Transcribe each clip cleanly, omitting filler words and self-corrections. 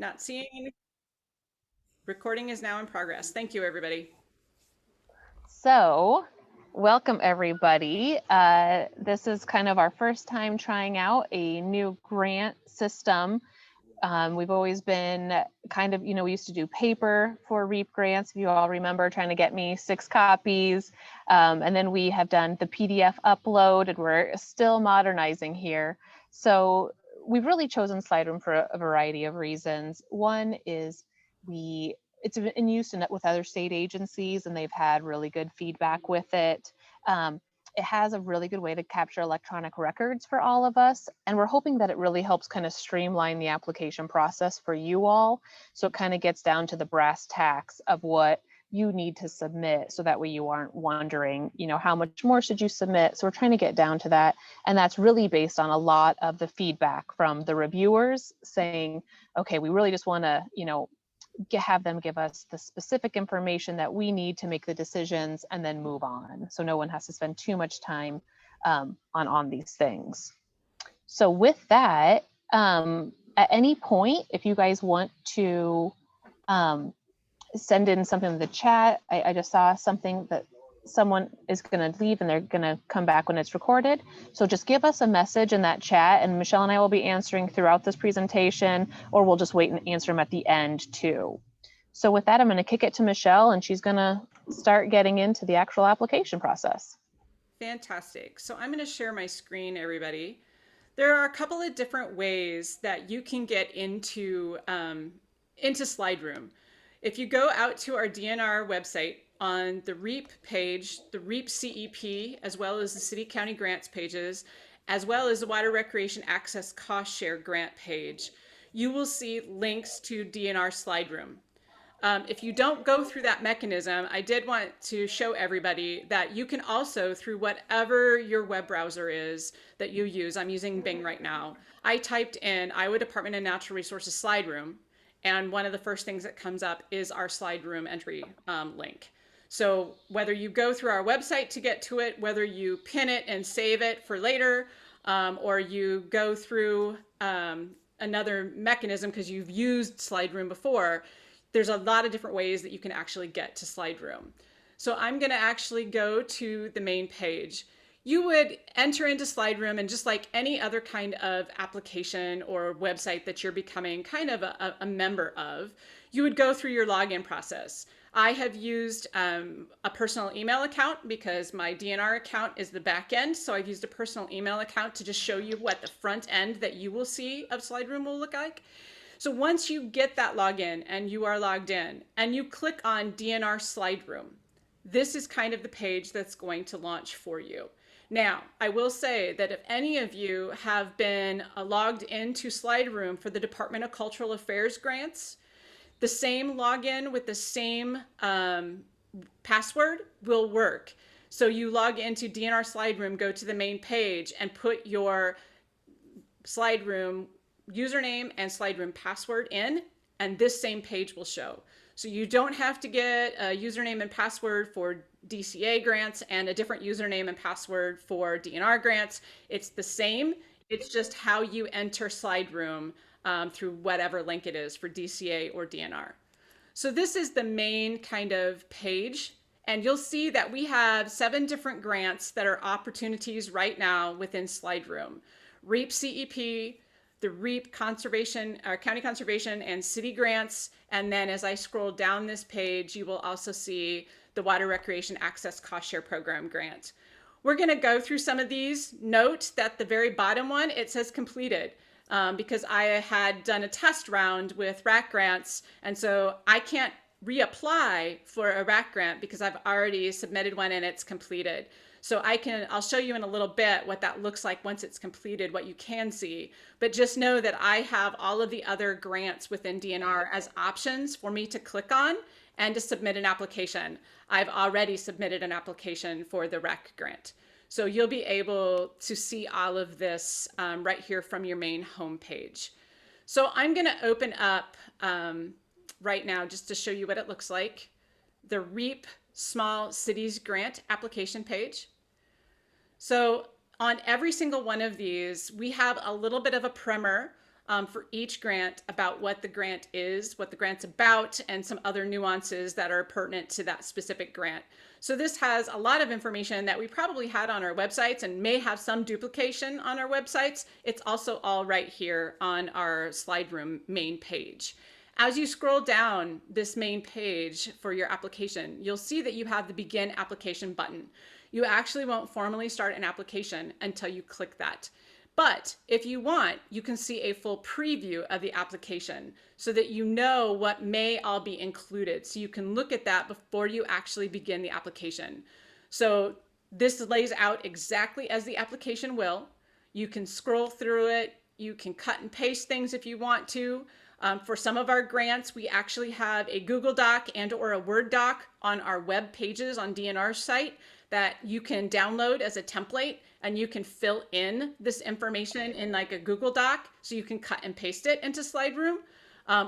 Not seeing any. Recording is now in progress. Thank you, everybody. So, welcome everybody. This is kind of our first time trying out a new grant system. We've always been kind of, we used to do paper for REAP grants, if you all remember, trying to get me 6 copies. And then we have done the PDF upload, and we're still modernizing here. So we've really chosen SlideRoom for a variety of reasons. One is it's in use with other state agencies, and they've had really good feedback with it. It has a really good way to capture electronic records for all of us. And we're hoping that it really helps kind of streamline the application process for you all. So it kind of gets down to the brass tacks of what you need to submit, so that way you aren't wondering, how much more should you submit? So we're trying to get down to that. And that's really based on a lot of the feedback from the reviewers saying, okay, we really just want to, have them give us the specific information that we need to make the decisions and then move on. So no one has to spend too much time on these things. So with that, at any point, if you guys want to send in something in the chat, I just saw something that someone is going to leave and they're going to come back when it's recorded. So just give us a message in that chat, and Michelle and I will be answering throughout this presentation, or we'll just wait and answer them at the end too. So with that, I'm going to kick it to Michelle, and she's going to start getting into the actual application process. Fantastic. So I'm going to share my screen, everybody. There are a couple of different ways that you can get into SlideRoom. If you go out to our DNR website, on the REAP page, the REAP CEP, as well as the City County Grants pages, as well as the Water Recreation Access Cost Share Grant page, you will see links to DNR SlideRoom. If you don't go through that mechanism, I did want to show everybody that you can also, through whatever your web browser is that you use, I'm using Bing right now, I typed in Iowa Department of Natural Resources SlideRoom, and one of the first things that comes up is our SlideRoom entry link. So whether you go through our website to get to it, whether you pin it and save it for later, or you go through another mechanism because you've used SlideRoom before, there's a lot of different ways that you can actually get to SlideRoom. So I'm going to actually go to the main page. You would enter into SlideRoom, and just like any other kind of application or website that you're becoming kind of a member of, you would go through your login process. I have used a personal email account because my DNR account is the back end. So I've used a personal email account to just show you what the front end that you will see of SlideRoom will look like. So once you get that login and you are logged in and you click on DNR SlideRoom, this is kind of the page that's going to launch for you. Now, I will say that if any of you have been logged into SlideRoom for the Department of Cultural Affairs grants, the same login with the same password will work. So you log into DNR SlideRoom, go to the main page, and put your SlideRoom username and SlideRoom password in, and this same page will show. So you don't have to get a username and password for DCA grants and a different username and password for DNR grants. It's the same. It's just how you enter SlideRoom through whatever link it is for DCA or DNR. So this is the main kind of page, and you'll see that we have 7 different grants that are opportunities right now within SlideRoom. REAP CEP, the REAP Conservation, County Conservation and City Grants, and then as I scroll down this page, you will also see the Water Recreation Access Cost Share Program grant. We're going to go through some of these. Note that the very bottom one, it says completed. Because I had done a test round with WRAC grants, and so I can't reapply for a WRAC grant because I've already submitted one and it's completed. So I'll show you in a little bit what that looks like once it's completed, what you can see. But just know that I have all of the other grants within DNR as options for me to click on and to submit an application. I've already submitted an application for the WRAC grant. So you'll be able to see all of this right here from your main homepage. So I'm going to open up right now just to show you what it looks like. The REAP Small Cities Grant application page. So on every single one of these, we have a little bit of a primer for each grant about what the grant is, what the grant's about, and some other nuances that are pertinent to that specific grant. So this has a lot of information that we probably had on our websites and may have some duplication on our websites. It's also all right here on our SlideRoom main page. As you scroll down this main page for your application, you'll see that you have the Begin Application button. You actually won't formally start an application until you click that. But if you want, you can see a full preview of the application so that you know what may all be included. So you can look at that before you actually begin the application. So this lays out exactly as the application will. You can scroll through it. You can cut and paste things if you want to. For some of our grants, we actually have a Google Doc and or a Word doc on our web pages on DNR site that you can download as a template, and you can fill in this information in like a Google Doc, so you can cut and paste it into SlideRoom,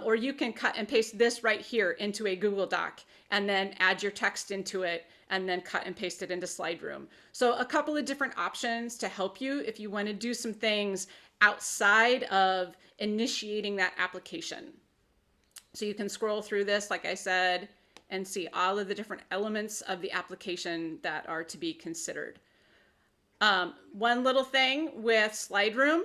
or you can cut and paste this right here into a Google Doc and then add your text into it and then cut and paste it into SlideRoom. So a couple of different options to help you if you want to do some things outside of initiating that application. So you can scroll through this, like I said, and see all of the different elements of the application that are to be considered. One little thing with SlideRoom,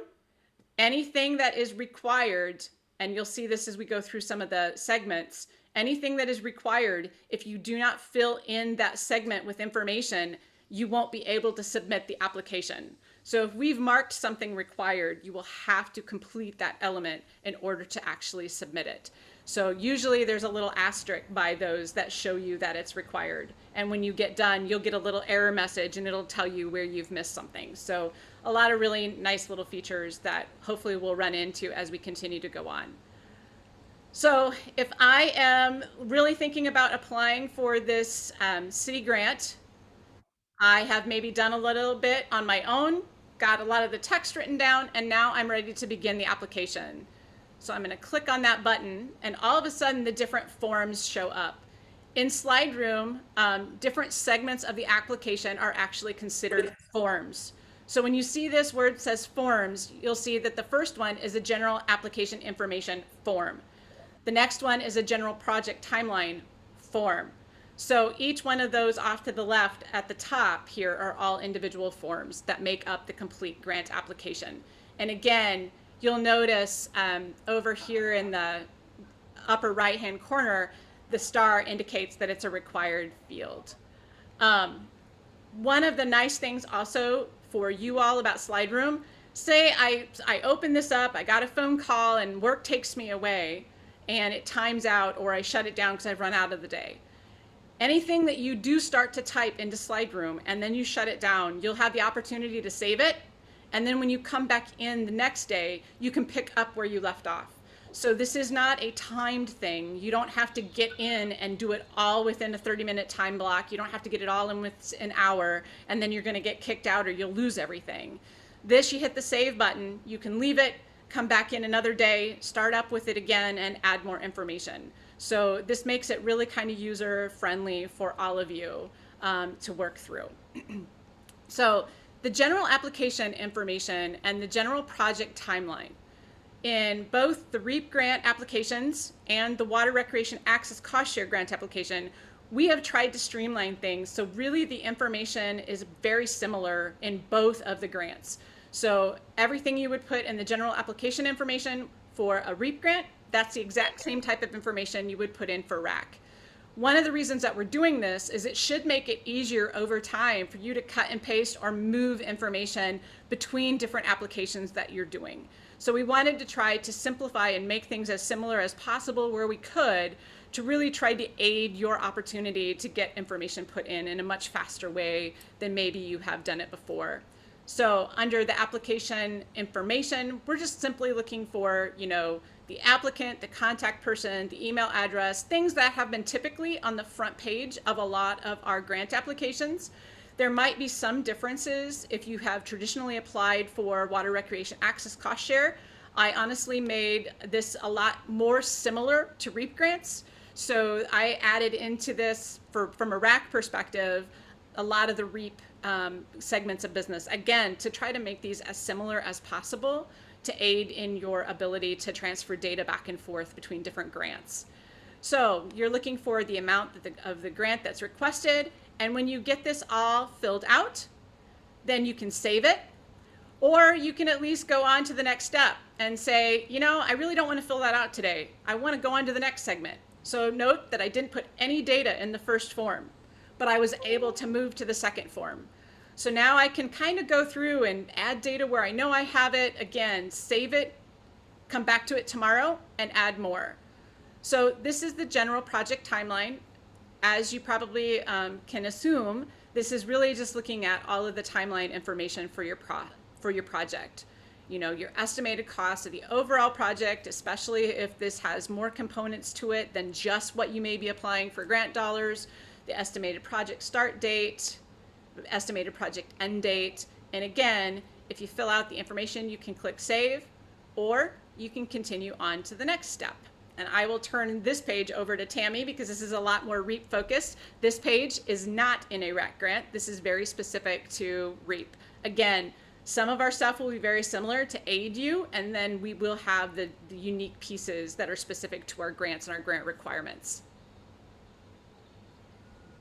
anything that is required, and you'll see this as we go through some of the segments, anything that is required, if you do not fill in that segment with information, you won't be able to submit the application. So if we've marked something required, you will have to complete that element in order to actually submit it. So usually there's a little asterisk by those that show you that it's required. And when you get done, you'll get a little error message and it'll tell you where you've missed something. So a lot of really nice little features that hopefully we'll run into as we continue to go on. So if I am really thinking about applying for this city grant, I have maybe done a little bit on my own, got a lot of the text written down, and now I'm ready to begin the application. So I'm going to click on that button, and all of a sudden the different forms show up. In SlideRoom, different segments of the application are actually considered forms. So when you see this where it says forms, you'll see that the first one is a general application information form. The next one is a general project timeline form. So each one of those off to the left at the top here are all individual forms that make up the complete grant application. And again, you'll notice over here in the upper right-hand corner, the star indicates that it's a required field. One of the nice things also for you all about SlideRoom, say I open this up, I got a phone call and work takes me away and it times out, or I shut it down because I've run out of the day. Anything that you do start to type into SlideRoom and then you shut it down, you'll have the opportunity to save it. And then when you come back in the next day, you can pick up where you left off. So this is not a timed thing. You don't have to get in and do it all within a 30-minute time block. You don't have to get it all in with an hour, and then you're going to get kicked out or you'll lose everything. This, you hit the save button, you can leave it, come back in another day, start up with it again, and add more information. So this makes it really kind of user-friendly for all of you to work through. So the general application information and the general project timeline. In both the REAP grant applications and the Water Recreation Access Cost Share grant application, we have tried to streamline things. So really the information is very similar in both of the grants. So everything you would put in the general application information for a REAP grant, that's the exact same type of information you would put in for RAC. One of the reasons that we're doing this is it should make it easier over time for you to cut and paste or move information between different applications that you're doing. So we wanted to try to simplify and make things as similar as possible where we could, to really try to aid your opportunity to get information put in a much faster way than maybe you have done it before. So under the application information, we're just simply looking for, the applicant, the contact person, the email address, things that have been typically on the front page of a lot of our grant applications. There might be some differences if you have traditionally applied for Water Recreation Access Cost Share. I honestly made this a lot more similar to REAP grants. So I added into this, from a RAC perspective, a lot of the REAP segments of business, again, to try to make these as similar as possible, to aid in your ability to transfer data back and forth between different grants. So you're looking for the amount of the grant that's requested, and when you get this all filled out, then you can save it, or you can at least go on to the next step and say, you know, I really don't want to fill that out today. I want to go on to the next segment. So note that I didn't put any data in the first form, but I was able to move to the second form. So now I can kind of go through and add data where I know I have it, again, save it, come back to it tomorrow, and add more. So this is the general project timeline. As you probably can assume, this is really just looking at all of the timeline information for your project. You know, your estimated cost of the overall project, especially if this has more components to it than just what you may be applying for grant dollars, the estimated project start date, the estimated project end date. And again, if you fill out the information, you can click save, or you can continue on to the next step. And I will turn this page over to Tammie because this is a lot more REAP focused. This page is not in a WRAC grant. This is very specific to REAP. Again, some of our stuff will be very similar to aid you, and then we will have the unique pieces that are specific to our grants and our grant requirements.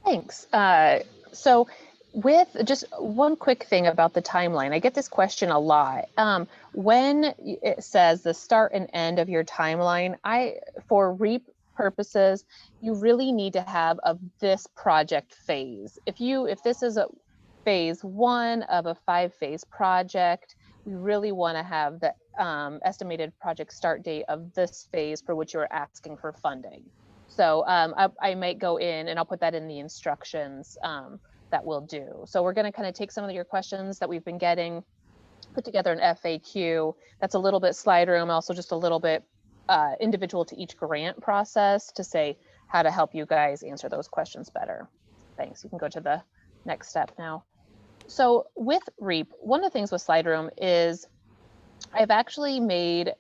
Thanks. So with just one quick thing about the timeline, I get this question a lot. When it says the start and end of your timeline, for REAP purposes, you really need to have this project phase. If this is a phase 1 of a 5-phase project, we really want to have the estimated project start date of this phase for which you're asking for funding. So I might go in and I'll put that in the instructions that we'll do. So we're going to kind of take some of your questions that we've been getting, put together an FAQ that's a little bit SlideRoom, also just a little bit individual to each grant process to say how to help you guys answer those questions better. Thanks. You can go to the next step now. So with REAP, one of the things with SlideRoom is I've actually made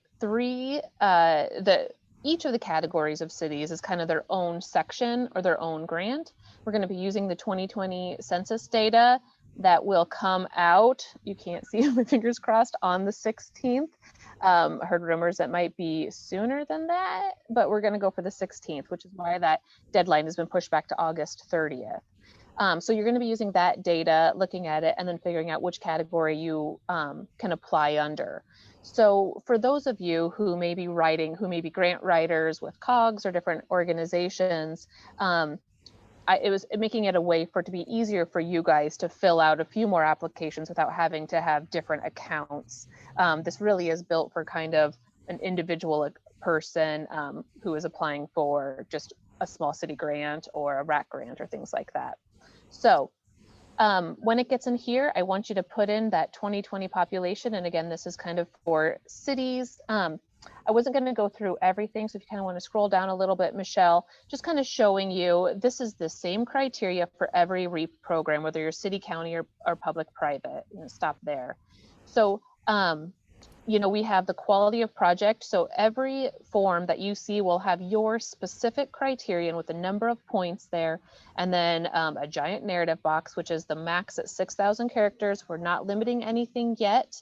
each of the categories of cities is kind of their own section or their own grant. We're going to be using the 2020 census data that will come out. You can't see my fingers crossed on the 16th. I heard rumors that might be sooner than that, but we're going to go for the 16th, which is why that deadline has been pushed back to August 30th. So you're going to be using that data, looking at it, and then figuring out which category you can apply under. So for those of you who may be grant writers with COGS or different organizations, it was making it a way for it to be easier for you guys to fill out a few more applications without having to have different accounts. This really is built for kind of an individual person who is applying for just a small city grant or a WRAC grant or things like that. So when it gets in here, I want you to put in that 2020 population. And again, this is kind of for cities. I wasn't going to go through everything. So if you kind of want to scroll down a little bit, Michelle, just kind of showing you, this is the same criteria for every REAP program, whether you're city, county, or public, private. Stop there. So, we have the quality of project. So every form that you see will have your specific criterion with the number of points there. And then a giant narrative box, which is the max at 6,000 characters. We're not limiting anything yet.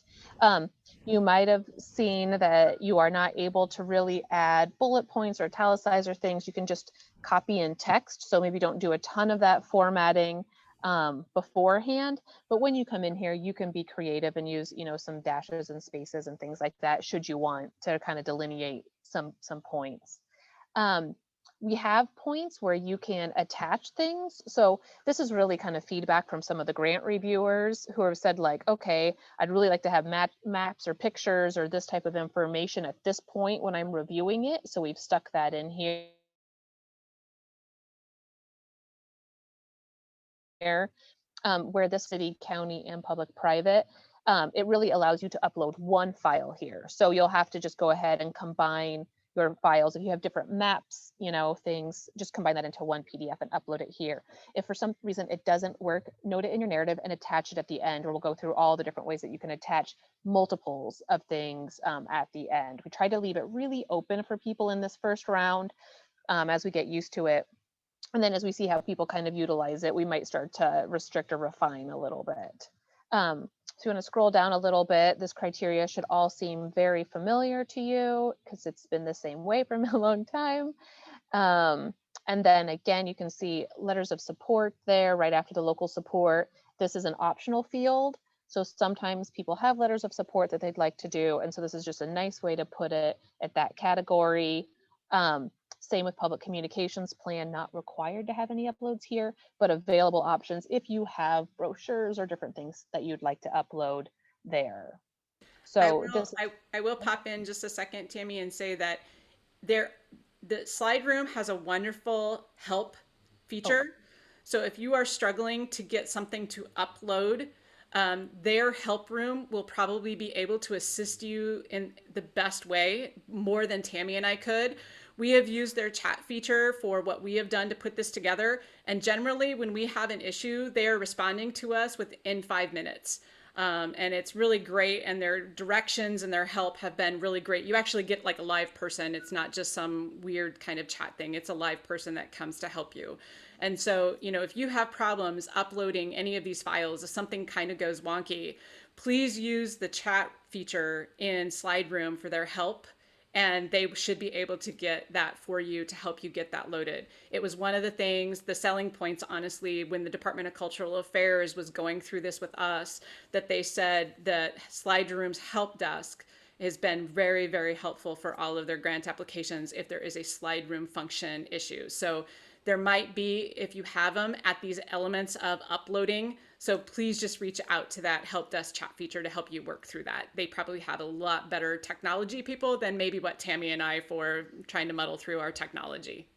You might have seen that you are not able to really add bullet points or italicize or things. You can just copy in text. So maybe don't do a ton of that formatting beforehand, but when you come in here, you can be creative and use, some dashes and spaces and things like that, should you want to kind of delineate some points. We have points where you can attach things. So this is really kind of feedback from some of the grant reviewers who have said like, okay, I'd really like to have maps or pictures or this type of information at this point when I'm reviewing it. So we've stuck that in here. Where the city, county, and public private, it really allows you to upload one file here. So you'll have to just go ahead and combine your files. If you have different maps, things, just combine that into one PDF and upload it here. If for some reason it doesn't work, note it in your narrative and attach it at the end, or we'll go through all the different ways that you can attach multiples of things at the end. We try to leave it really open for people in this first round as we get used to it. And then as we see how people kind of utilize it, we might start to restrict or refine a little bit. So you want to scroll down a little bit. This criteria should all seem very familiar to you because it's been the same way for a long time. And then again, you can see letters of support there right after the local support. This is an optional field. So sometimes people have letters of support that they'd like to do. And so this is just a nice way to put it at that category. Same with public communications plan, not required to have any uploads here, but available options if you have brochures or different things that you'd like to upload there. So this, I will pop in just a second, Tammie, and say that there, the SlideRoom has a wonderful help feature. So if you are struggling to get something to upload, their help room will probably be able to assist you in the best way, more than Tammie and I could. We have used their chat feature for what we have done to put this together. And generally, when we have an issue, they are responding to us within 5 minutes. And it's really great. And their directions and their help have been really great. You actually get like a live person. It's not just some weird kind of chat thing. It's a live person that comes to help you. And so, you know, if you have problems uploading any of these files, if something kind of goes wonky, please use the chat feature in SlideRoom for their help. And they should be able to get that for you to help you get that loaded. It was one of the things, the selling points, honestly, when the Department of Cultural Affairs was going through this with us, that they said that SlideRoom's help desk has been very, very helpful for all of their grant applications if there is a SlideRoom function issue. So there might be, if you have them, at these elements of uploading. So please just reach out to that help desk chat feature to help you work through that. They probably have a lot better technology people than maybe what Tammie and I for trying to muddle through our technology.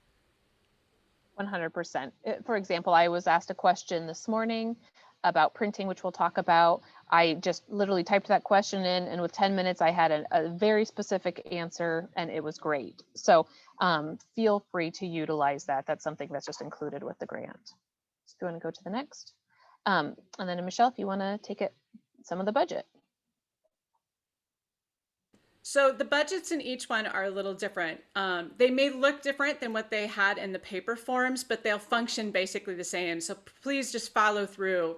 100%. For example, I was asked a question this morning about printing, which we'll talk about. I just literally typed that question in, and with 10 minutes, I had a very specific answer, and it was great. So feel free to utilize that. That's something that's just included with the grant. So if you want to go to the next. And then Michelle, if you want to take it, some of the budget. So the budgets in each one are a little different. They may look different than what they had in the paper forms, but they'll function basically the same. So please just follow through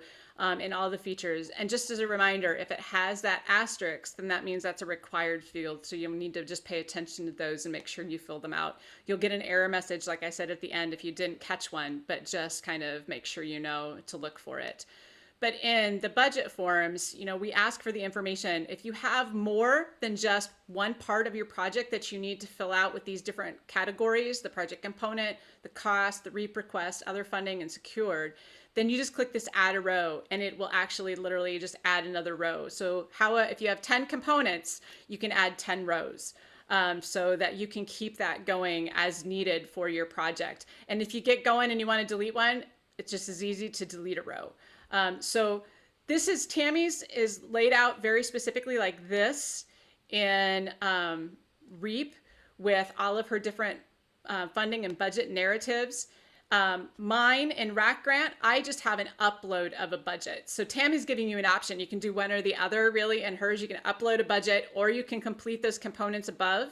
in all the features. And just as a reminder, if it has that asterisk, then that means that's a required field. So you'll need to just pay attention to those and make sure you fill them out. You'll get an error message, like I said at the end, if you didn't catch one, but just kind of make sure you know to look for it. But in the budget forms, you know, we ask for the information. If you have more than just one part of your project that you need to fill out with these different categories, the project component, the cost, the REAP request, other funding, and secured, then you just click this add a row and it will actually literally just add another row. So if you have 10 components, you can add 10 rows. So that you can keep that going as needed for your project. And if you get going and you want to delete one, it's just as easy to delete a row. So this is Tammie's is laid out very specifically like this in REAP with all of her different funding and budget narratives. Mine in WRAC grant, I just have an upload of a budget. So Tammie's giving you an option. You can do one or the other really. In hers, you can upload a budget or you can complete those components above.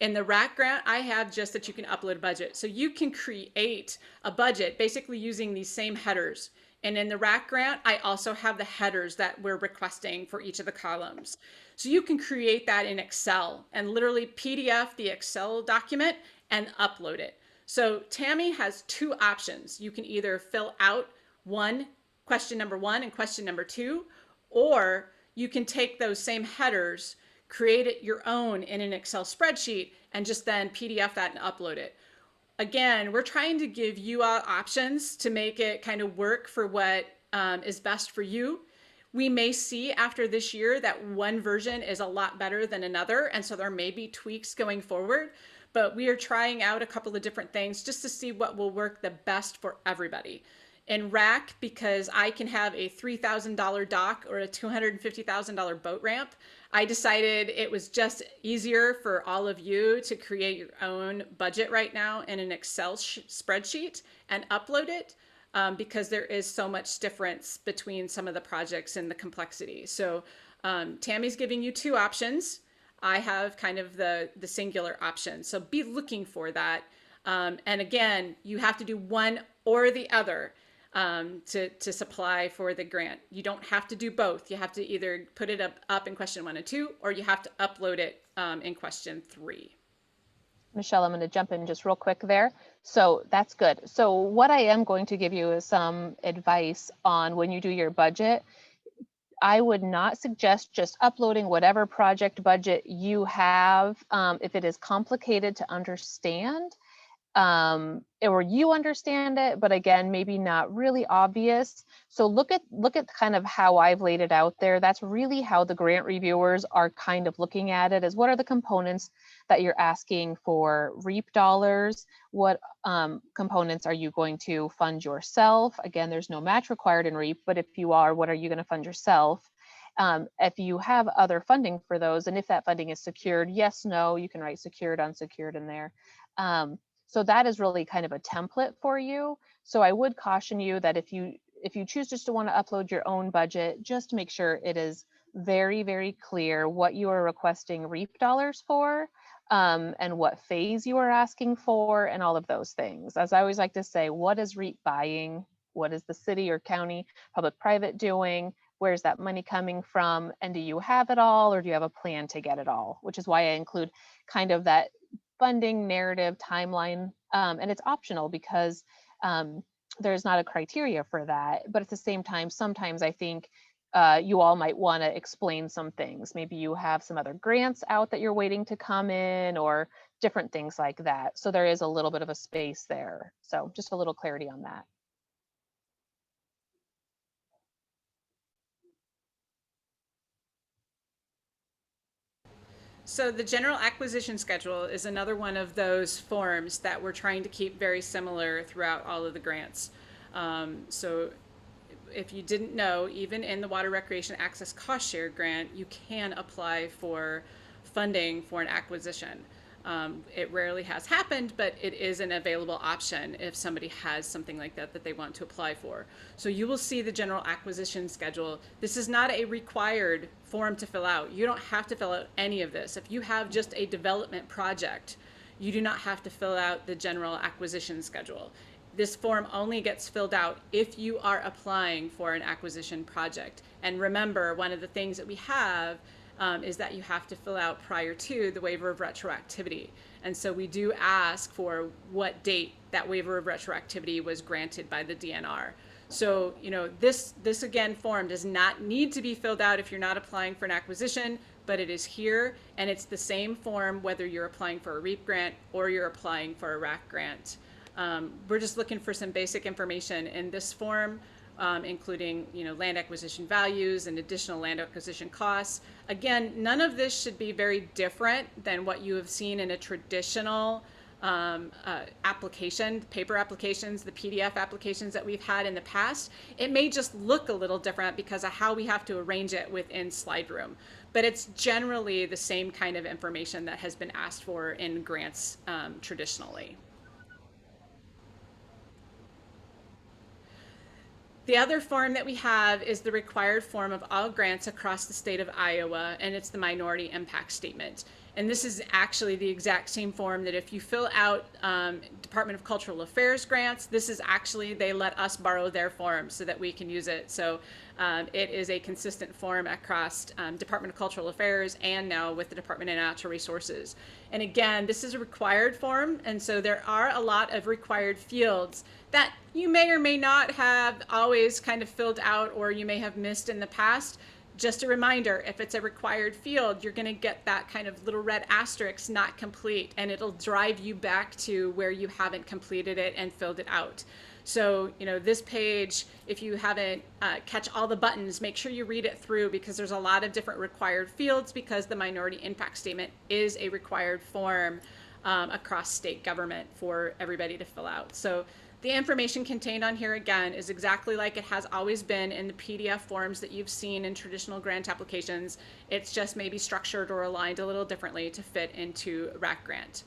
In the WRAC grant, I have just that you can upload a budget. So you can create a budget basically using these same headers. And in the WRAC grant, I also have the headers that we're requesting for each of the columns. So you can create that in Excel and literally PDF the Excel document and upload it. So Tammie has two options. You can either fill out question number 1 and question number 2, or you can take those same headers, create it your own in an Excel spreadsheet, and just then PDF that and upload it. Again, we're trying to give you all options to make it kind of work for what is best for you. We may see after this year that one version is a lot better than another, and so there may be tweaks going forward, but we are trying out a couple of different things just to see what will work the best for everybody. In WRAC, because I can have a $3,000 dock or a $250,000 boat ramp, I decided it was just easier for all of you to create your own budget right now in an Excel spreadsheet and upload it because there is so much difference between some of the projects and the complexity. So Tammie's giving you two options. I have kind of the singular option. So be looking for that. And again, you have to do one or the other. to supply for the grant. You don't have to do both. You have to either put it up in question 1 and 2, or you have to upload it in question 3. Michelle, I'm going to jump in just real quick there. So that's good. So what I am going to give you is some advice on when you do your budget. I would not suggest just uploading whatever project budget you have if it is complicated to understand. Or you understand it, but again, maybe not really obvious. So look at kind of how I've laid it out there. That's really how the grant reviewers are kind of looking at it, is what are the components that you're asking for REAP dollars? What components are you going to fund yourself? Again, there's no match required in REAP, but if you are, what are you going to fund yourself? If you have other funding for those, and if that funding is secured, yes, no, you can write secured, unsecured in there. So that is really kind of a template for you. So I would caution you that if you choose just to want to upload your own budget, just make sure it is very, very clear what you are requesting REAP dollars for, and what phase you are asking for, and all of those things. As I always like to say, what is REAP buying? What is the city or county, public-private doing? Where's that money coming from? And do you have it all, or do you have a plan to get it all? Which is why I include kind of that funding narrative timeline, and it's optional because there's not a criteria for that. But at the same time, sometimes I think you all might want to explain some things. Maybe you have some other grants out that you're waiting to come in, or different things like that. So there is a little bit of a space there. So just a little clarity on that. So the general acquisition schedule is another one of those forms that we're trying to keep very similar throughout all of the grants. So if you didn't know, even in the Water Recreation Access Cost Share Grant, you can apply for funding for an acquisition. It rarely has happened, but it is an available option if somebody has something like that that they want to apply for. So you will see the general acquisition schedule. This is not a required form to fill out. You don't have to fill out any of this. If you have just a development project, you do not have to fill out the general acquisition schedule. This form only gets filled out if you are applying for an acquisition project. And remember, one of the things that we have is that you have to fill out prior to the waiver of retroactivity. And so we do ask for what date that waiver of retroactivity was granted by the DNR. So, you know, this again form does not need to be filled out if you're not applying for an acquisition, but it is here, and it's the same form whether you're applying for a REAP grant or you're applying for a WRAC grant. We're just looking for some basic information in this form, including, you know, land acquisition values and additional land acquisition costs. Again, none of this should be very different than what you have seen in a traditional application, paper applications, the PDF applications that we've had in the past. It may just look a little different because of how we have to arrange it within SlideRoom, but it's generally the same kind of information that has been asked for in grants traditionally. The other form that we have is the required form of all grants across the state of Iowa, and it's the minority impact statement. And this is actually the exact same form that if you fill out Department of Cultural Affairs grants, this is actually, they let us borrow their form so that we can use it. So it is a consistent form across Department of Cultural Affairs and now with the Department of Natural Resources. And again, this is a required form, and so there are a lot of required fields that you may or may not have always kind of filled out, or you may have missed in the past. Just a reminder, if it's a required field, you're going to get that kind of little red asterisk, not complete, and it'll drive you back to where you haven't completed it and filled it out. So, you know, this page, if you haven't catch all the buttons, make sure you read it through, because there's a lot of different required fields, because the minority impact statement is a required form across state government for everybody to fill out. So the information contained on here, again, is exactly like it has always been in the PDF forms that you've seen in traditional grant applications. It's just maybe structured or aligned a little differently to fit into a WRAC grant.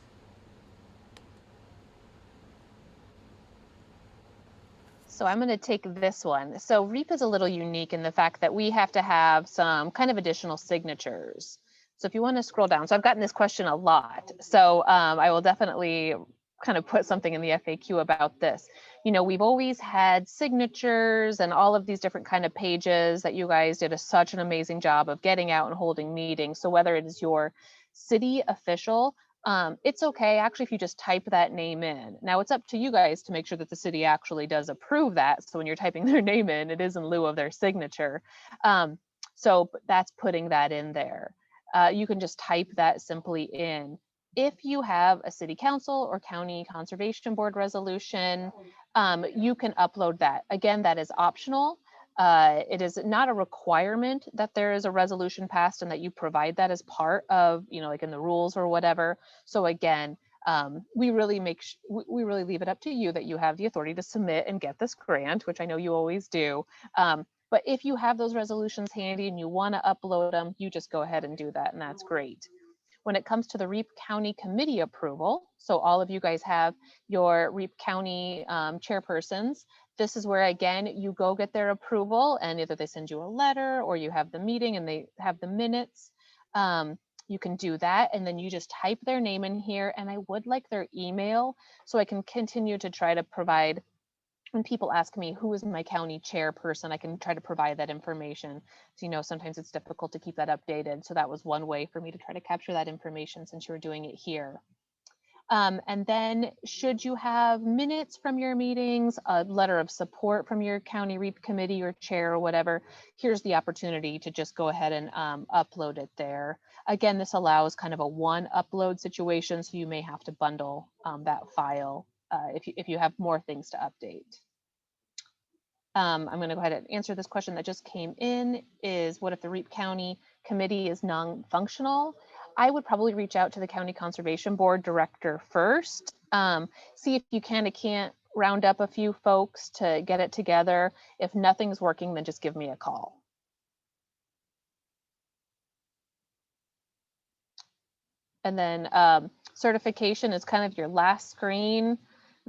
So I'm going to take this one. So REAP is a little unique in the fact that we have to have some kind of additional signatures. So if you want to scroll down, so I've gotten this question a lot. So I will definitely kind of put something in the FAQ about this. You know, we've always had signatures and all of these different kind of pages that you guys did such an amazing job of getting out and holding meetings. So whether it is your city official, it's okay actually if you just type that name in. Now it's up to you guys to make sure that the city actually does approve that. So when you're typing their name in, it is in lieu of their signature. So that's putting that in there. You can just type that simply in. If you have a city council or county conservation board resolution, you can upload that. Again, that is optional. It is not a requirement that there is a resolution passed and that you provide that as part of, you know, like in the rules or whatever. So again, we really leave it up to you that you have the authority to submit and get this grant, which I know you always do. But if you have those resolutions handy and you want to upload them, you just go ahead and do that, and that's great. When it comes to the Reap County Committee approval, so all of you guys have your Reap County chairpersons. This is where, again, you go get their approval, and either they send you a letter or you have the meeting and they have the minutes. You can do that, and then you just type their name in here, and I would like their email so I can continue to try to provide. When people ask me who is my county chairperson, I can try to provide that information. So, you know, sometimes it's difficult to keep that updated. So that was one way for me to try to capture that information since you were doing it here. And then should you have minutes from your meetings, a letter of support from your county REAP committee or chair or whatever, here's the opportunity to just go ahead and upload it there. Again, this allows kind of a one upload situation, so you may have to bundle that file if you have more things to update. I'm going to go ahead and answer this question that just came in, is what if the Reap County committee is non-functional? I would probably reach out to the County Conservation Board director first, see if you can't round up a few folks to get it together. If nothing's working, then just give me a call. And then certification is kind of your last screen.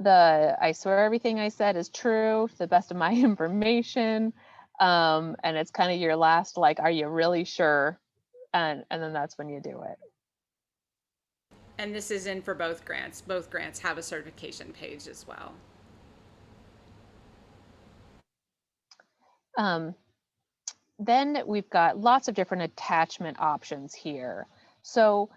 I swear everything I said is true to the best of my information. And it's kind of your last, like, are you really sure? And then that's when you do it. And this is in for both grants. Both grants have a certification page as well. Then we've got lots of different attachment options here. So,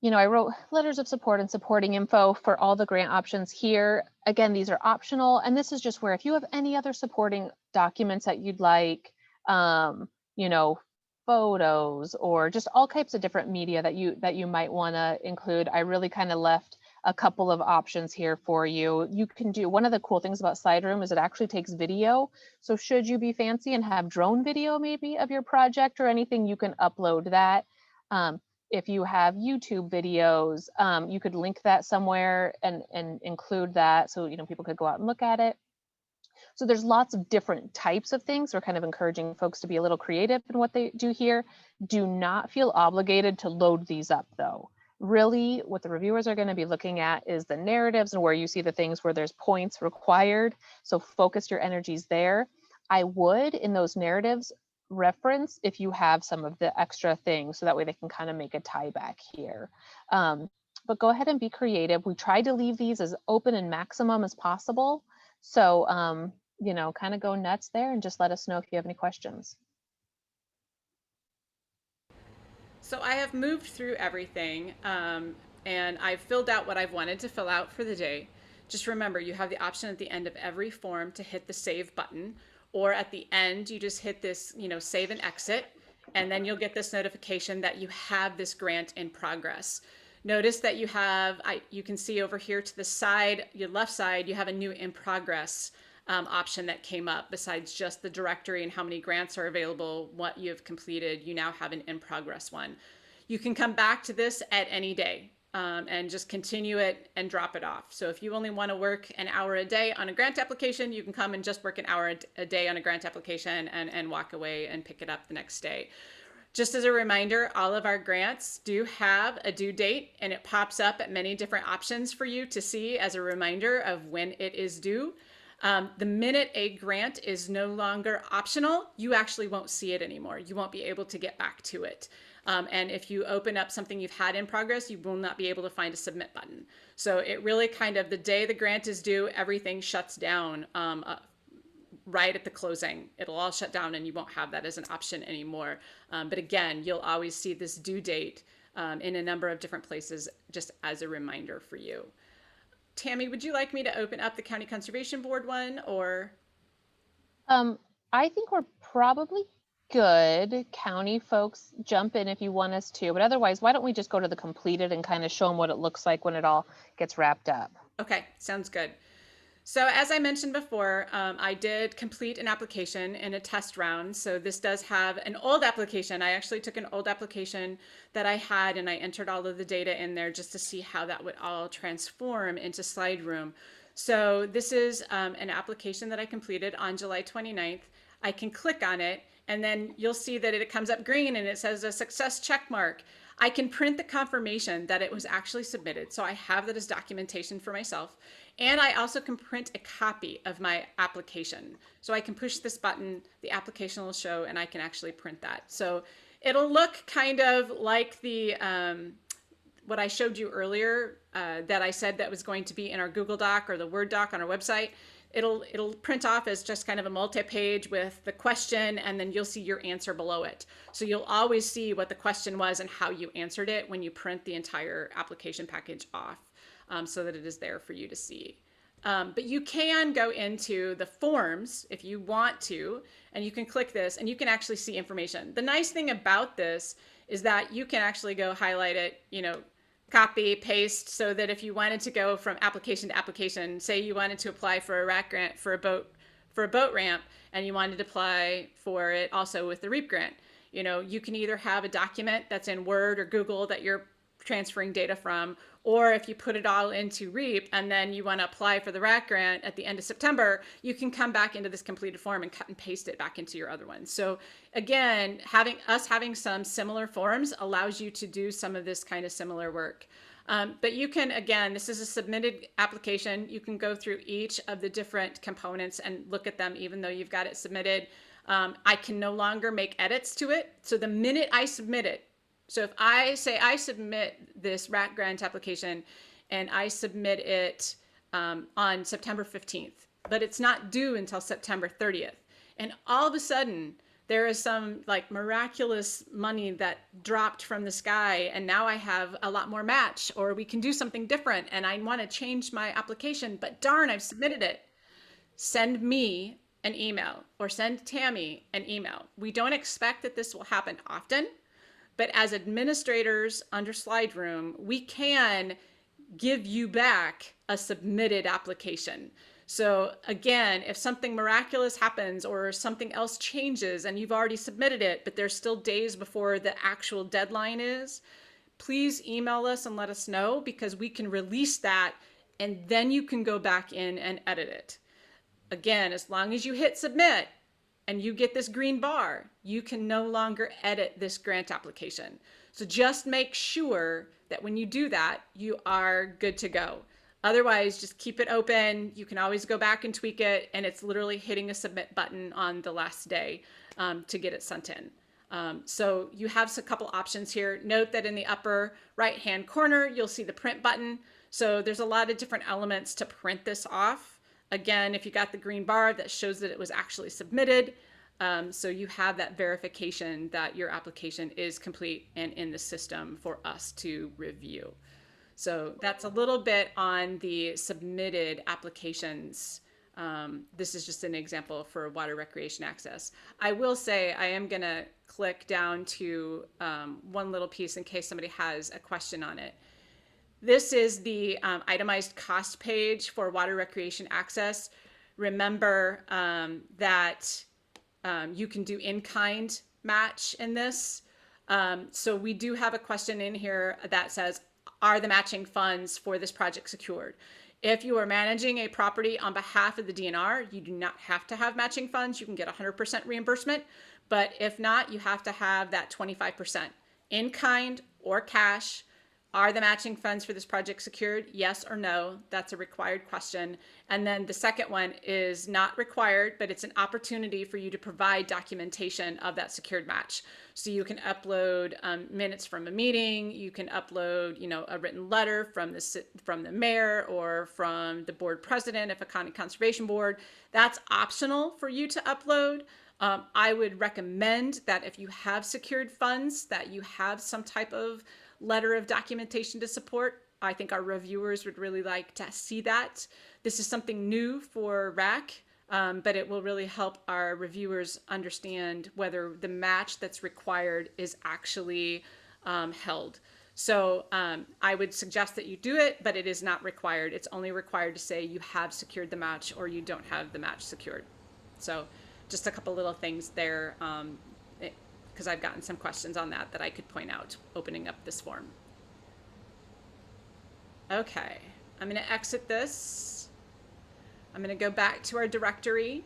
you know, I wrote letters of support and supporting info for all the grant options here. Again, these are optional, and this is just where if you have any other supporting documents that you'd like, you know, photos or just all types of different media that you might want to include, I really kind of left a couple of options here for you. You can do, one of the cool things about SlideRoom is it actually takes video. So should you be fancy and have drone video maybe of your project or anything, you can upload that. If you have YouTube videos, you could link that somewhere and include that so, you know, people could go out and look at it. So there's lots of different types of things. We're kind of encouraging folks to be a little creative in what they do here. Do not feel obligated to load these up though. Really, what the reviewers are going to be looking at is the narratives and where you see the things where there's points required. So focus your energies there. I would, in those narratives, reference if you have some of the extra things so that way they can kind of make a tie back here. But go ahead and be creative. We try to leave these as open and maximum as possible. So, you know, kind of go nuts there and just let us know if you have any questions. So I have moved through everything and I've filled out what I've wanted to fill out for the day. Just remember, you have the option at the end of every form to hit the save button, or at the end, you just hit this, you know, save and exit, and then you'll get this notification that you have this grant in progress. Notice that you have, you can see over here to the side, your left side, you have a new in progress option that came up. Besides just the directory and how many grants are available, what you have completed, you now have an in progress one. You can come back to this at any day and just continue it and drop it off. So if you only want to work an hour a day on a grant application, you can come and just work an hour a day on a grant application and walk away and pick it up the next day. Just as a reminder, all of our grants do have a due date, and it pops up at many different options for you to see as a reminder of when it is due. The minute a grant is no longer optional, you actually won't see it anymore. You won't be able to get back to it. And if you open up something you've had in progress, you will not be able to find a submit button. So it really kind of, the day the grant is due, everything shuts down right at the closing. It'll all shut down and you won't have that as an option anymore. But again, you'll always see this due date in a number of different places just as a reminder for you. Tammie, would you like me to open up the County Conservation Board one, or? I think we're probably good. County folks, jump in if you want us to, but otherwise, why don't we just go to the completed and kind of show them what it looks like when it all gets wrapped up? Okay, sounds good. So as I mentioned before, I did complete an application in a test round. So this does have an old application. I actually took an old application that I had and I entered all of the data in there just to see how that would all transform into SlideRoom. So this is an application that I completed on July 29th. I can click on it and then you'll see that it comes up green and it says a success check mark. I can print the confirmation that it was actually submitted. So I have that as documentation for myself. And I also can print a copy of my application. So I can push this button, the application will show, and I can actually print that. So it'll look kind of like the what I showed you earlier that I said that was going to be in our Google Doc or the Word doc on our website. It'll print off as just kind of a multi-page with the question, and then you'll see your answer below it. So you'll always see what the question was and how you answered it when you print the entire application package off, so that it is there for you to see. But you can go into the forms if you want to, and you can click this and you can actually see information. The nice thing about this is that you can actually go highlight it, copy, paste, so that if you wanted to go from application to application, say you wanted to apply for a RAC grant for a boat ramp, and you wanted to apply for it also with the REAP grant, you can either have a document that's in Word or Google that you're transferring data from, or if you put it all into REAP and then you want to apply for the RAC grant at the end of September, you can come back into this completed form and cut and paste it back into your other one. So again, having some similar forms allows you to do some of this kind of similar work. But you can, again, this is a submitted application. You can go through each of the different components and look at them even though you've got it submitted. I can no longer make edits to it. So the minute I submit it, so if I say I submit this RAC grant application and I submit it on September 15th, but it's not due until September 30th, and all of a sudden there is some like miraculous money that dropped from the sky and now I have a lot more match, or we can do something different and I want to change my application, but darn, I've submitted it. Send me an email or send Tammie an email. We don't expect that this will happen often, but as administrators under SlideRoom, we can give you back a submitted application. So again, if something miraculous happens or something else changes and you've already submitted it, but there's still days before the actual deadline is, please email us and let us know, because we can release that and then you can go back in and edit it. Again, as long as you hit submit and you get this green bar, you can no longer edit this grant application. So just make sure that when you do that, you are good to go. Otherwise, just keep it open. You can always go back and tweak it, and it's literally hitting a submit button on the last day to get it sent in. So you have a couple options here. Note that in the upper right-hand corner, you'll see the print button. So there's a lot of different elements to print this off. Again, if you got the green bar, that shows that it was actually submitted. So you have that verification that your application is complete and in the system for us to review. So that's a little bit on the submitted applications. This is just an example for water recreation access. I will say I am going to click down to one little piece in case somebody has a question on it. This is the itemized cost page for water recreation access. Remember that you can do in-kind match in this. So we do have a question in here that says, are the matching funds for this project secured? If you are managing a property on behalf of the DNR, you do not have to have matching funds. You can get 100% reimbursement. But if not, you have to have that 25% in kind or cash. are the matching funds for this project secured? Yes or no? That's a required question. And then the second one is not required, but it's an opportunity for you to provide documentation of that secured match. So you can upload minutes from a meeting. You can upload, a written letter from the mayor or from the board president if a county conservation board. That's optional for you to upload. I would recommend that if you have secured funds, that you have some type of letter of documentation to support. I think our reviewers would really like to see that. This is something new for WRAC, but it will really help our reviewers understand whether the match that's required is actually held. So I would suggest that you do it, but it is not required. It's only required to say you have secured the match or you don't have the match secured. So just a couple little things there, because I've gotten some questions on that I could point out opening up this form. Okay, I'm going to exit this. I'm going to go back to our directory.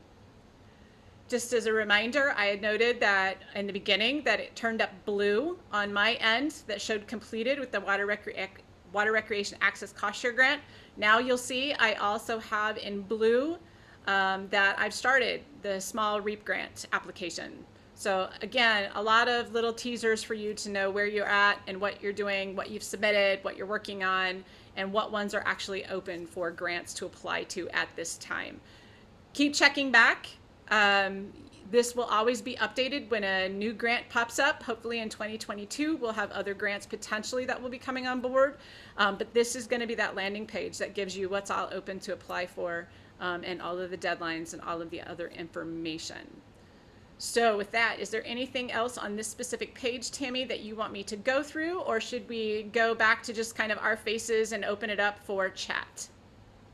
Just as a reminder, I had noted that in the beginning that it turned up blue on my end that showed completed with the Water Recreation Access Cost Share Grant. Now you'll see I also have in blue that I've started the small REAP grant application. So again, a lot of little teasers for you to know where you're at and what you're doing, what you've submitted, what you're working on, and what ones are actually open for grants to apply to at this time. Keep checking back. This will always be updated when a new grant pops up. Hopefully in 2022, we'll have other grants potentially that will be coming on board. But this is going to be that landing page that gives you what's all open to apply for and all of the deadlines and all of the other information. So with that, is there anything else on this specific page, Tammie, that you want me to go through, or should we go back to just kind of our faces and open it up for chat?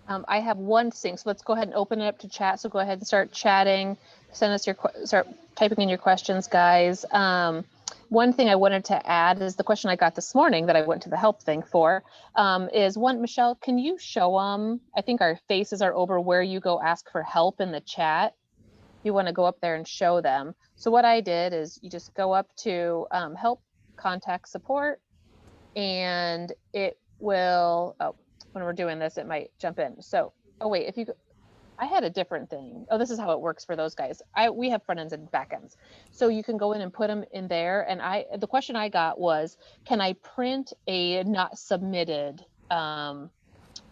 I have one thing, so let's go ahead and open it up to chat. So go ahead and start chatting. Send us start typing in your questions, guys. One thing I wanted to add is the question I got this morning that I went to the help thing for is one, Michelle, can you show them, I think our faces are over where you go ask for help in the chat. You want to go up there and show them. So what I did is you just go up to help, contact support, and it will, when we're doing this, it might jump in. So, oh wait, if you go, I had a different thing. Oh, this is how it works for those guys. We have front ends and back ends. So you can go in and put them in there. And the question I got was, can I print a not submitted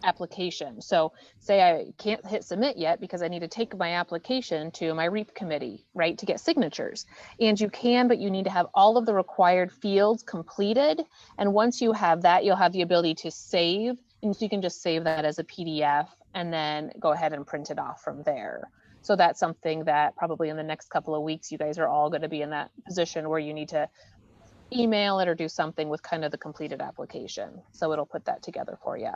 application? So say I can't hit submit yet because I need to take my application to my REAP committee, right, to get signatures. And you can, but you need to have all of the required fields completed. And once you have that, you'll have the ability to save. And so you can just save that as a PDF and then go ahead and print it off from there. So that's something that probably in the next couple of weeks, you guys are all going to be in that position where you need to email it or do something with kind of the completed application. So it'll put that together for you.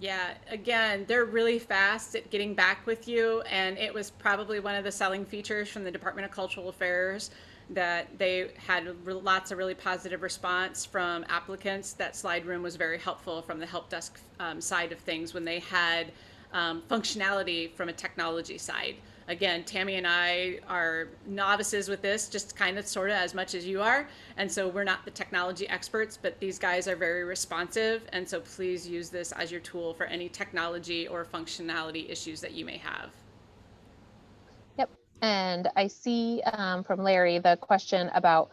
Yeah, again, they're really fast at getting back with you, and it was probably one of the selling features from the Department of Cultural Affairs that they had lots of really positive response from applicants. That SlideRoom was very helpful from the help desk side of things when they had functionality from a technology side. Again, Tammie and I are novices with this, just kind of sort of as much as you are. And so we're not the technology experts, but these guys are very responsive. And so please use this as your tool for any technology or functionality issues that you may have. Yep. And I see from Larry the question about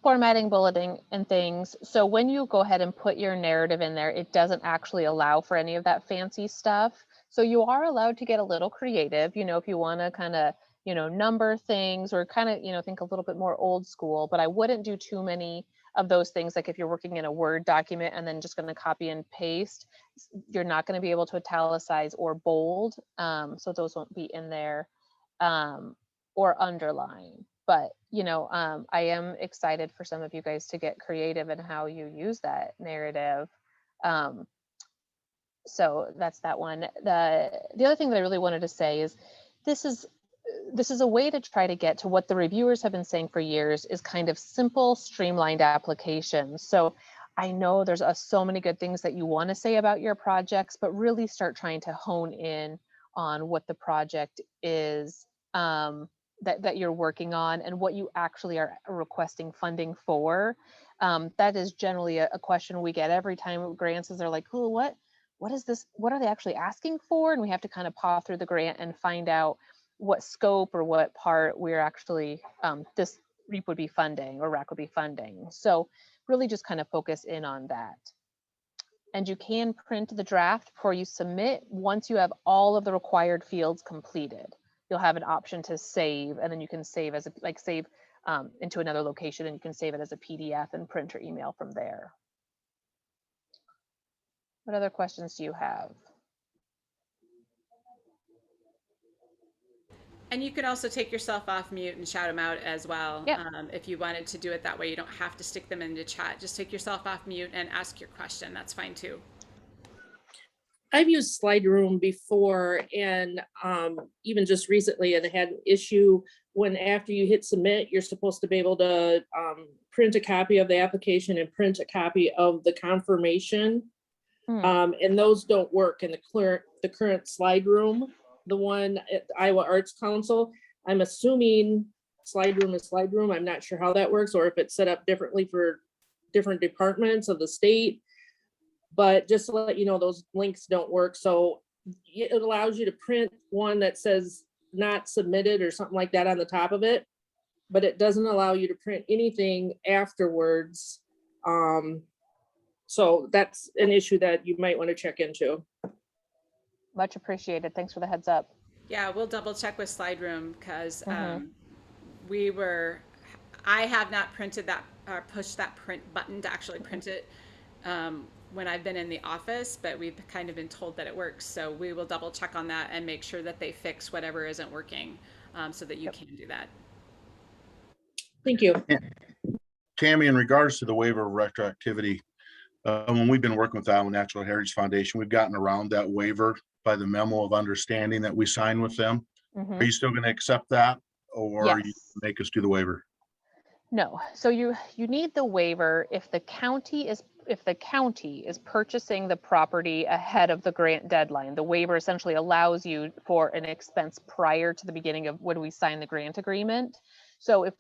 formatting, bulleting, and things. So when you go ahead and put your narrative in there, it doesn't actually allow for any of that fancy stuff. So you are allowed to get a little creative, if you want to kind of, number things or kind of, think a little bit more old school, but I wouldn't do too many of those things. Like if you're working in a Word document and then just going to copy and paste, you're not going to be able to italicize or bold. So those won't be in there or underline. But, I am excited for some of you guys to get creative in how you use that narrative. So that's that one. The other thing that I really wanted to say is this is a way to try to get to what the reviewers have been saying for years is kind of simple, streamlined applications. So I know there's so many good things that you want to say about your projects, but really start trying to hone in on what the project is that you're working on and what you actually are requesting funding for. That is generally a question we get every time grants is they're like, oh, what is this? What are they actually asking for? And we have to kind of paw through the grant and find out what scope or what part we're actually, this REAP would be funding or WRAC would be funding. So really just kind of focus in on that. And you can print the draft before you submit. Once you have all of the required fields completed, you'll have an option to save, and then you can save as a, like save into another location, and you can save it as a PDF and print or email from there. What other questions do you have? And you could also take yourself off mute and shout them out as well. Yep. If you wanted to do it that way, you don't have to stick them into chat. Just take yourself off mute and ask your question. That's fine too. I've used SlideRoom before, and even just recently, and I had an issue when after you hit submit, you're supposed to be able to print a copy of the application and print a copy of the confirmation. And those don't work in the current SlideRoom, the one at Iowa Arts Council. I'm assuming SlideRoom is SlideRoom. I'm not sure how that works, or if it's set up differently for different departments of the state. But just to let you know, those links don't work. So it allows you to print one that says not submitted or something like that on the top of it, but it doesn't allow you to print anything afterwards. So that's an issue that you might want to check into. Much appreciated. Thanks for the heads up. Yeah, we'll double check with SlideRoom because I have not printed that or pushed that print button to actually print it when I've been in the office, but we've kind of been told that it works. So we will double check on that and make sure that they fix whatever isn't working so that you can do that. Thank you. Tammie, in regards to the waiver of retroactivity, when we've been working with the Iowa Natural Heritage Foundation, we've gotten around that waiver by the memo of understanding that we signed with them. Are you still going to accept that, or Yes. you make us do the waiver? No. So you need the waiver if the county is purchasing the property ahead of the grant deadline. The waiver essentially allows you for an expense prior to the beginning of when we sign the grant agreement. So if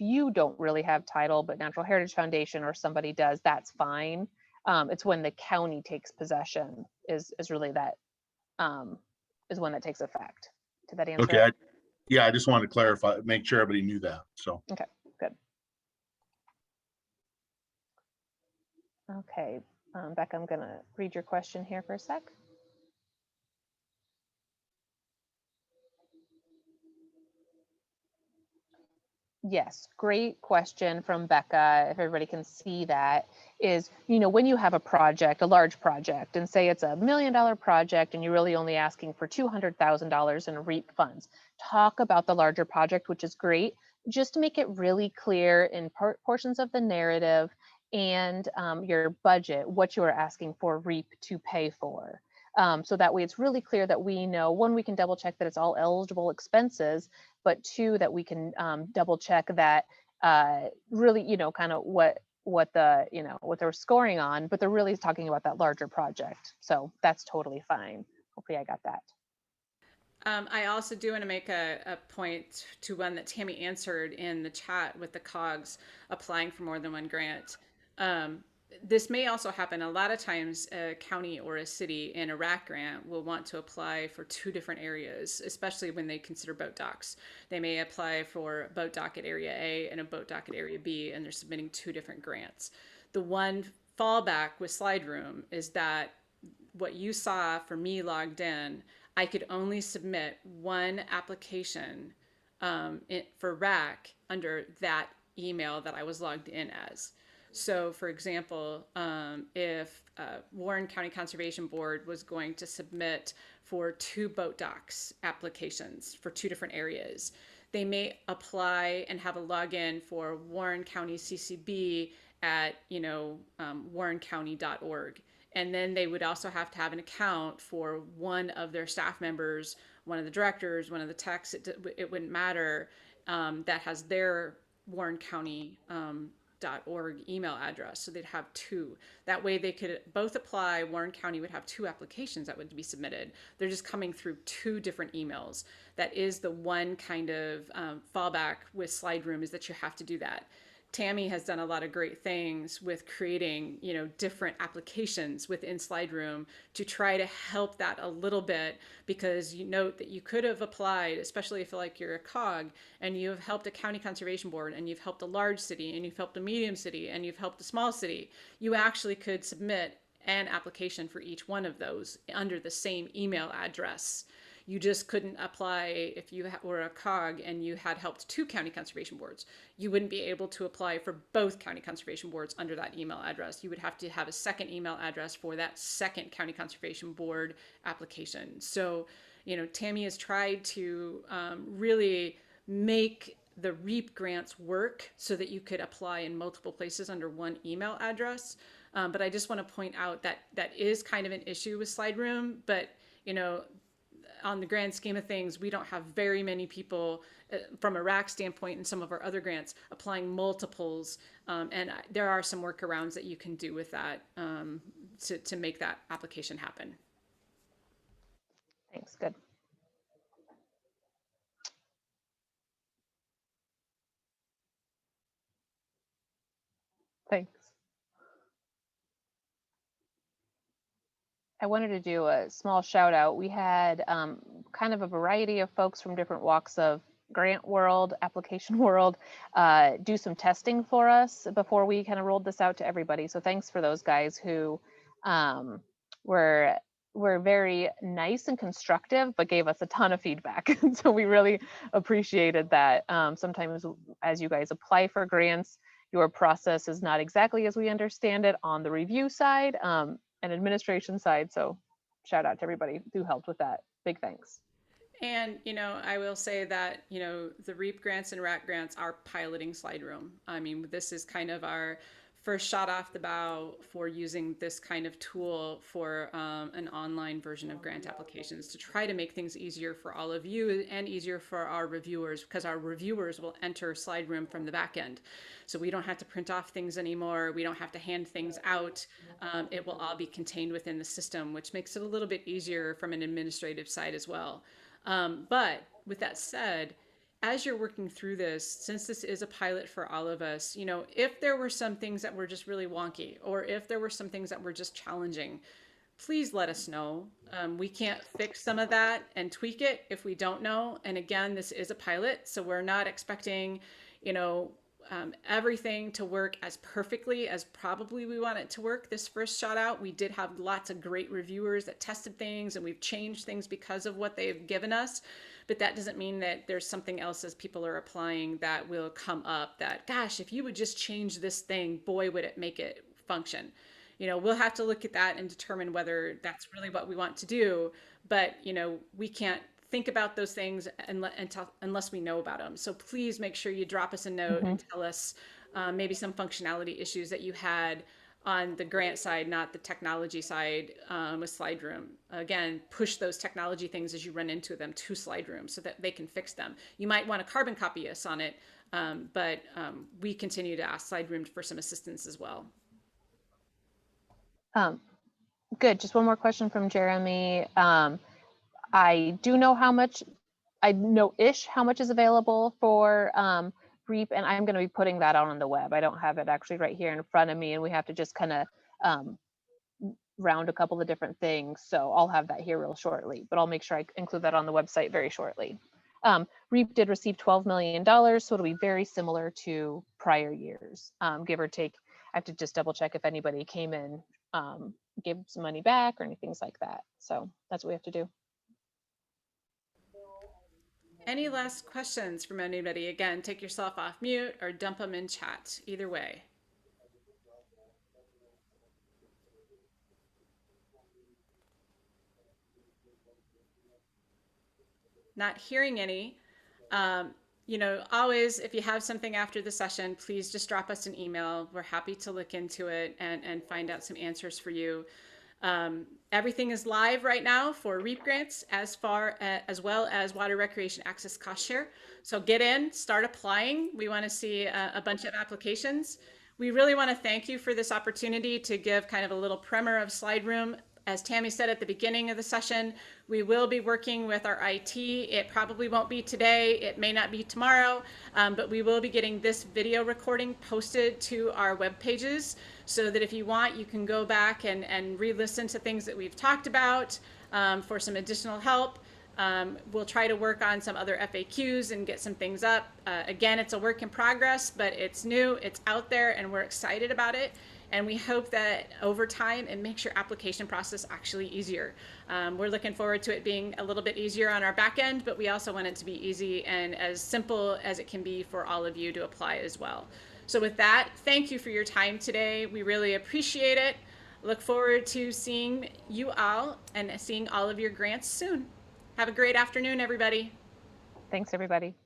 you don't really have title, but Natural Heritage Foundation or somebody does, that's fine. It's when the county takes possession is really that is when that takes effect. Did that answer? Okay. It? Yeah, I just wanted to clarify, make sure everybody knew that. So. Okay, good. Okay, Becca, I'm going to read your question here for a sec. Yes, great question from Becca. If everybody can see that, is, when you have a project, a large project, and say it's $1 million project and you're really only asking for $200,000 in REAP funds, talk about the larger project, which is great. Just to make it really clear in portions of the narrative and your budget, what you are asking for REAP to pay for. So that way it's really clear that we know, one, we can double check that it's all eligible expenses, but two, that we can double check that really, kind of what they're scoring on, but they're really talking about that larger project. So that's totally fine. Hopefully I got that. I also do want to make a point to one that Tammie answered in the chat with the COGS applying for more than one grant. This may also happen. A lot of times a county or a city in a WRAC grant will want to apply for two different areas, especially when they consider boat docks. They may apply for a boat dock at Area A and a boat dock at Area B, and they're submitting two different grants. The one fallback with SlideRoom is that what you saw for me logged in, I could only submit one application for WRAC under that email that I was logged in as. So, for example, if Warren County Conservation Board was going to submit for two boat docks applications for two different areas, they may apply and have a login for Warren County CCB at warrencounty.org. And then they would also have to have an account for one of their staff members, one of the directors, one of the techs, it wouldn't matter, that has their Warren County .org email address. So they'd have two. That way they could both apply. Warren County would have two applications that would be submitted. They're just coming through two different emails. That is the one kind of fallback with SlideRoom, is that you have to do that. Tammie has done a lot of great things with creating, different applications within SlideRoom to try to help that a little bit, because you note that you could have applied, especially if like you're a cog and you have helped a county conservation board and you've helped a large city and you've helped a medium city and you've helped a small city. You actually could submit an application for each one of those under the same email address. You just couldn't apply if you were a cog and you had helped 2 county conservation boards. You wouldn't be able to apply for both county conservation boards under that email address. You would have to have a second email address for that second county conservation board application. So, Tammie has tried to really make the REAP grants work so that you could apply in multiple places under one email address. But I just want to point out that that is kind of an issue with SlideRoom, but on the grand scheme of things, we don't have very many people from a WRAC standpoint and some of our other grants applying multiples. And there are some workarounds that you can do with that to make that application happen. Thanks, good. Thanks. I wanted to do a small shout out. We had kind of a variety of folks from different walks of grant world, application world, do some testing for us before we kind of rolled this out to everybody. So thanks for those guys who were very nice and constructive, but gave us a ton of feedback. So we really appreciated that. Sometimes as you guys apply for grants, your process is not exactly as we understand it on the review side. And administration side. So shout out to everybody who helped with that. Big thanks. And, I will say that, the REAP grants and WRAC grants are piloting SlideRoom. I mean, this is kind of our first shot off the bow for using this kind of tool for an online version of grant applications to try to make things easier for all of you and easier for our reviewers, because our reviewers will enter SlideRoom from the back end. So we don't have to print off things anymore. We don't have to hand things out. It will all be contained within the system, which makes it a little bit easier from an administrative side as well. But with that said, as you're working through this, since this is a pilot for all of us, if there were some things that were just really wonky, or if there were some things that were just challenging, please let us know. We can't fix some of that and tweak it if we don't know. And again, this is a pilot, so we're not expecting, everything to work as perfectly as probably we want it to work this first shot out. We did have lots of great reviewers that tested things, and we've changed things because of what they've given us. But that doesn't mean that there's something else as people are applying that will come up that, gosh, if you would just change this thing, boy, would it make it function. We'll have to look at that and determine whether that's really what we want to do. But, we can't think about those things unless we know about them. So please make sure you drop us a note and tell us maybe some functionality issues that you had on the grant side, not the technology side with SlideRoom. Again, push those technology things as you run into them to SlideRoom so that they can fix them. You might want to carbon copy us on it, but we continue to ask SlideRoom for some assistance as well. Good. Just one more question from Jeremy. I do know how much, I know-ish how much is available for REAP, and I'm going to be putting that out on the web. I don't have it actually right here in front of me, and we have to just kind of round a couple of different things. So I'll have that here real shortly, but I'll make sure I include that on the website very shortly. REAP did receive $12 million, so it'll be very similar to prior years, give or take. I have to just double check if anybody came in, gave some money back or anything like that. So that's what we have to do. Any last questions from anybody? Again, take yourself off mute or dump them in chat, either way. Not hearing any. Always, if you have something after the session, please just drop us an email. We're happy to look into it and find out some answers for you. Everything is live right now for REAP grants as well as Water Recreation Access Cost Share. So get in, start applying. We want to see a bunch of applications. We really want to thank you for this opportunity to give kind of a little primer of SlideRoom. As Tammie said at the beginning of the session, we will be working with our IT. It probably won't be today, it may not be tomorrow, but we will be getting this video recording posted to our web pages so that if you want, you can go back and re-listen to things that we've talked about for some additional help. We'll try to work on some other FAQs and get some things up. Again, it's a work in progress, but it's new, it's out there, and we're excited about it. And we hope that over time it makes your application process actually easier. We're looking forward to it being a little bit easier on our back end, but we also want it to be easy and as simple as it can be for all of you to apply as well. So with that, thank you for your time today. We really appreciate it. Look forward to seeing you all and seeing all of your grants soon. Have a great afternoon, everybody. Thanks, everybody.